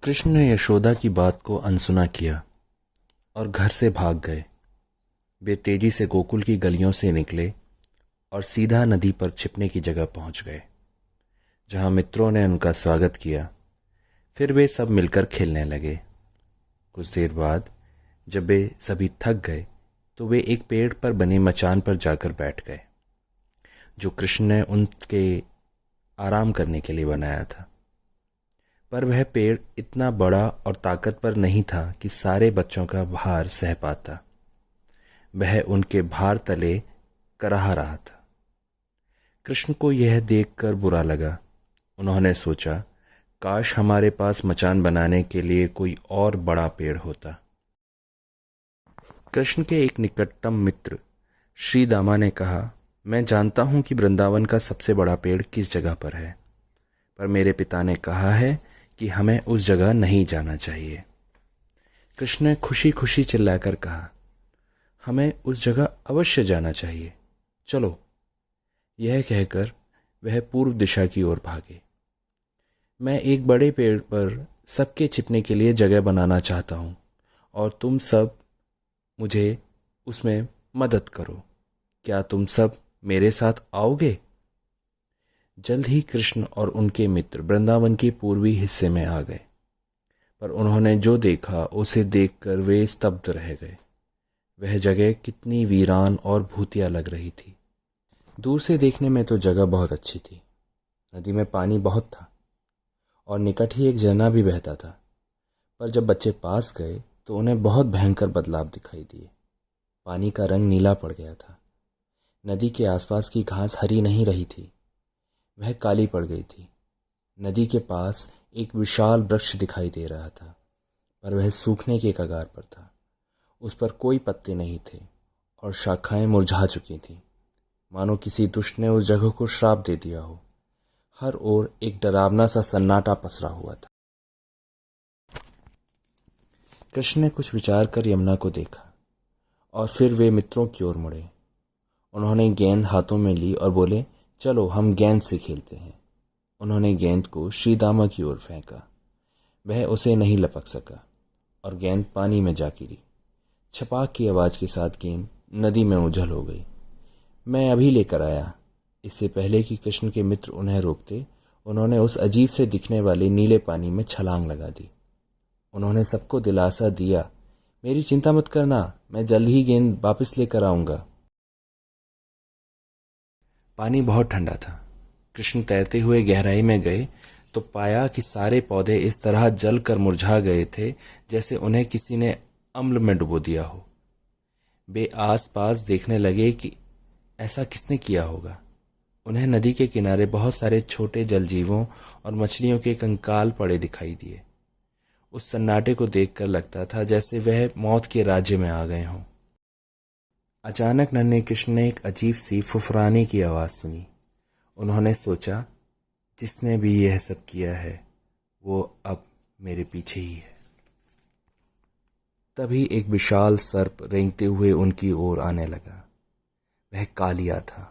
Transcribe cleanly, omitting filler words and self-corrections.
कृष्ण ने यशोदा की बात को अनसुना किया और घर से भाग गए। वे तेजी से गोकुल की गलियों से निकले और सीधा नदी पर छिपने की जगह पहुंच गए, जहां मित्रों ने उनका स्वागत किया। फिर वे सब मिलकर खेलने लगे। कुछ देर बाद जब वे सभी थक गए तो वे एक पेड़ पर बने मचान पर जाकर बैठ गए, जो कृष्ण ने उनके आराम करने के लिए बनाया था। पर वह पेड़ इतना बड़ा और ताकतवर नहीं था कि सारे बच्चों का भार सह पाता। वह उनके भार तले कराह रहा था। कृष्ण को यह देखकर बुरा लगा। उन्होंने सोचा, काश हमारे पास मचान बनाने के लिए कोई और बड़ा पेड़ होता। कृष्ण के एक निकटतम मित्र श्री दामा ने कहा, मैं जानता हूं कि वृंदावन का सबसे बड़ा पेड़ किस जगह पर है, पर मेरे पिता ने कहा है कि हमें उस जगह नहीं जाना चाहिए। कृष्ण ने खुशी खुशी चिल्लाकर कहा, हमें उस जगह अवश्य जाना चाहिए, चलो। यह कहकर वह पूर्व दिशा की ओर भागे। मैं एक बड़े पेड़ पर सबके छिपने के लिए जगह बनाना चाहता हूँ और तुम सब मुझे उसमें मदद करो। क्या तुम सब मेरे साथ आओगे? जल्द ही कृष्ण और उनके मित्र वृंदावन के पूर्वी हिस्से में आ गए, पर उन्होंने जो देखा उसे देखकर वे स्तब्ध रह गए। वह जगह कितनी वीरान और भूतिया लग रही थी। दूर से देखने में तो जगह बहुत अच्छी थी। नदी में पानी बहुत था और निकट ही एक झरना भी बहता था, पर जब बच्चे पास गए तो उन्हें बहुत भयंकर बदलाव दिखाई दिए। पानी का रंग नीला पड़ गया था। नदी के आसपास की घास हरी नहीं रही थी, वह काली पड़ गई थी। नदी के पास एक विशाल वृक्ष दिखाई दे रहा था, पर वह सूखने के कगार पर था। उस पर कोई पत्ते नहीं थे और शाखाएं मुरझा चुकी थीं, मानो किसी दुष्ट ने उस जगह को श्राप दे दिया हो। हर ओर एक डरावना सा सन्नाटा पसरा हुआ था। कृष्ण ने कुछ विचार कर यमुना को देखा और फिर वे मित्रों की ओर मुड़े। उन्होंने गेंद हाथों में ली और बोले, चलो हम गेंद से खेलते हैं। उन्होंने गेंद को श्री दामा की ओर फेंका। वह उसे नहीं लपक सका और गेंद पानी में जा गिरी। छपाक की आवाज के साथ गेंद नदी में उछल हो गई। मैं अभी लेकर आया। इससे पहले कि कृष्ण के मित्र उन्हें रोकते, उन्होंने उस अजीब से दिखने वाले नीले पानी में छलांग लगा दी। उन्होंने सबको दिलासा दिया, मेरी चिंता मत करना, मैं जल्द ही गेंद वापस लेकर आऊंगा। पानी बहुत ठंडा था। कृष्ण तैरते हुए गहराई में गए तो पाया कि सारे पौधे इस तरह जल कर मुरझा गए थे जैसे उन्हें किसी ने अम्ल में डुबो दिया हो। वे आस पास देखने लगे कि ऐसा किसने किया होगा। उन्हें नदी के किनारे बहुत सारे छोटे जलजीवों और मछलियों के कंकाल पड़े दिखाई दिए। उस सन्नाटे को देखकर लगता था जैसे वह मौत के राज्य में आ गए हों। अचानक नन्हे कृष्ण ने एक अजीब सी फुफराने की आवाज़ सुनी। उन्होंने सोचा, जिसने भी यह सब किया है वो अब मेरे पीछे ही है। तभी एक विशाल सर्प रेंगते हुए उनकी ओर आने लगा। वह कालिया था।